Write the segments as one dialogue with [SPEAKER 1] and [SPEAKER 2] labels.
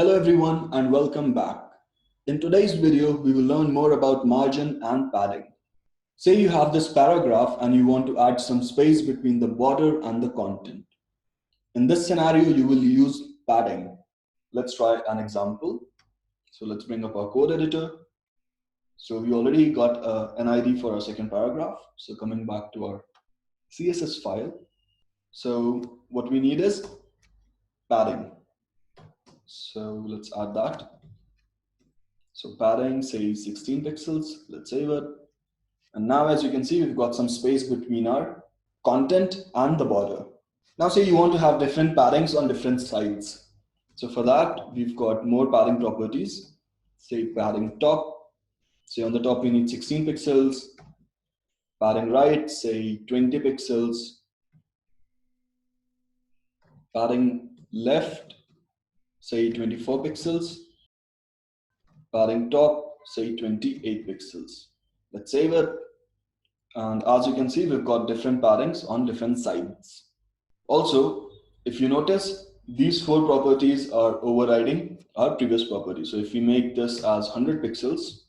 [SPEAKER 1] Hello everyone and welcome back. In today's video, we will learn more about margin and padding. Say you have this paragraph and you want to add some space between the border and the content. In this scenario, you will use padding. Let's try an example. So let's bring up our code editor. So we already got an ID for our second paragraph. So coming back to our CSS file. So what we need is padding. So let's add that. So padding, say 16 pixels, let's save it. And now as you can see, we've got some space between our content and the border. Now say you want to have different paddings on different sides. So for that, we've got more padding properties. Say padding top, say on the top we need 16 pixels. Padding right, say 20 pixels. Padding left, say 24 pixels. Padding top, say 28 pixels. Let's save it. And as you can see, we've got different paddings on different sides. Also, if you notice, these four properties are overriding our previous property. So if we make this as 100 pixels,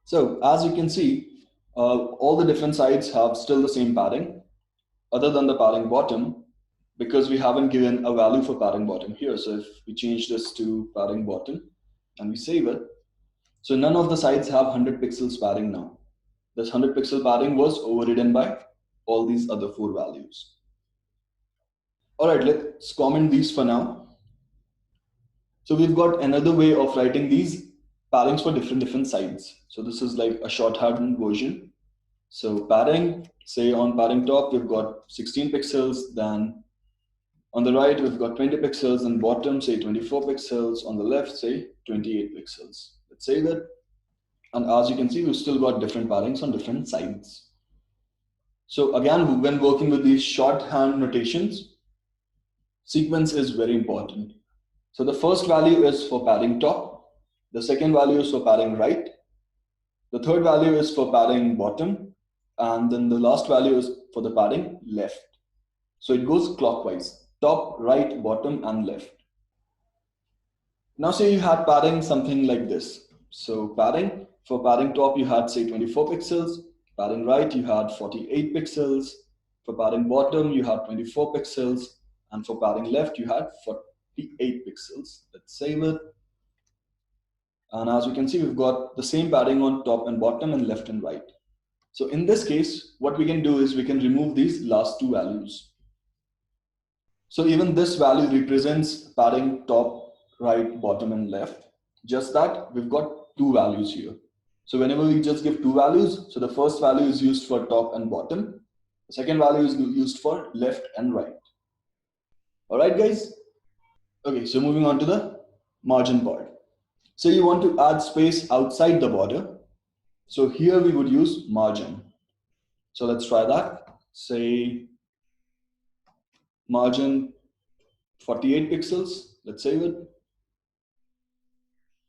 [SPEAKER 1] so as you can see, all the different sides have still the same padding, other than the padding bottom, because we haven't given a value for padding bottom here. So if we change this to padding bottom and we save it, so none of the sides have 100 pixels padding now. This 100 pixel padding was overridden by all these other four values. All right, let's comment these for now. So we've got another way of writing these paddings for different sides. So this is like a shorthand version. So padding, say on padding top, we've got 16 pixels, then on the right, we've got 20 pixels, and bottom, say 24 pixels, on the left, say 28 pixels. Let's save it. And as you can see, we've still got different paddings on different sides. So again, when working with these shorthand notations, sequence is very important. So the first value is for padding top. The second value is for padding right. The third value is for padding bottom. And then the last value is for the padding left. So it goes clockwise, top, right, bottom, and left. Now say you had padding something like this. So padding, for padding top, you had say 24 pixels. Padding right, you had 48 pixels. For padding bottom, you had 24 pixels. And for padding left, you had 48 pixels. Let's save it. And as you can see, we've got the same padding on top and bottom and left and right. So in this case, what we can do is we can remove these last two values. So even this value represents padding top, right, bottom, and left. Just that we've got two values here. So whenever we just give two values, so the first value is used for top and bottom. The second value is used for left and right. All right, guys? Okay, so moving on to the margin part. So you want to add space outside the border. So here we would use margin. So let's try that. Say margin 48 pixels. Let's save it.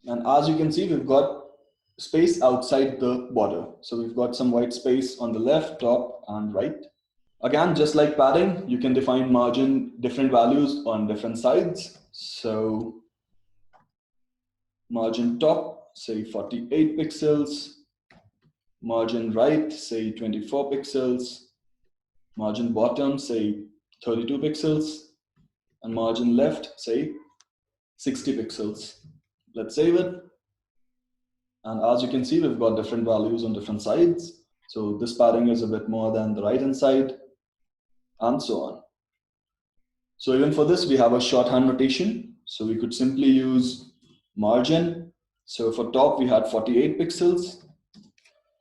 [SPEAKER 1] And as you can see, we've got space outside the border. So we've got some white space on the left, top, and right. Again, just like padding, you can define margin different values on different sides. So margin top, say 48 pixels. Margin right, say 24 pixels. Margin bottom, say 32 pixels. And margin left, say 60 pixels. Let's save it. And as you can see, we've got different values on different sides. So this padding is a bit more than the right hand side, and so on. So even for this, we have a shorthand notation. So we could simply use margin. So for top, we had 48 pixels.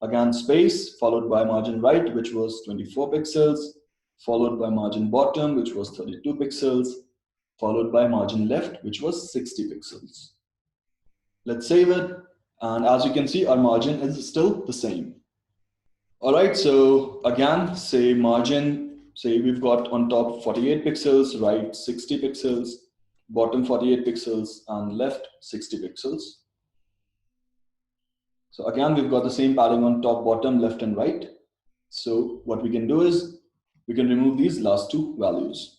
[SPEAKER 1] Again, space, followed by margin right, which was 24 pixels, followed by margin bottom, which was 32 pixels, followed by margin left, which was 60 pixels. Let's save it. And as you can see, our margin is still the same. All right, so again, say margin, say we've got on top 48 pixels, right 60 pixels, bottom 48 pixels, and left 60 pixels. So again, we've got the same padding on top, bottom, left, and right. So what we can do is we can remove these last two values.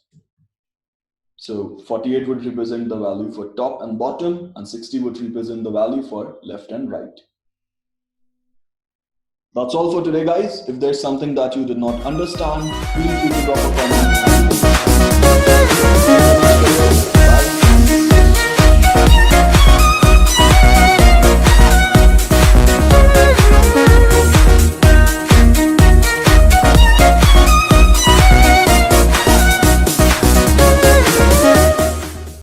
[SPEAKER 1] So 48 would represent the value for top and bottom, and 60 would represent the value for left and right. That's all for today, guys. If there's something that you did not understand, feel free to drop a comment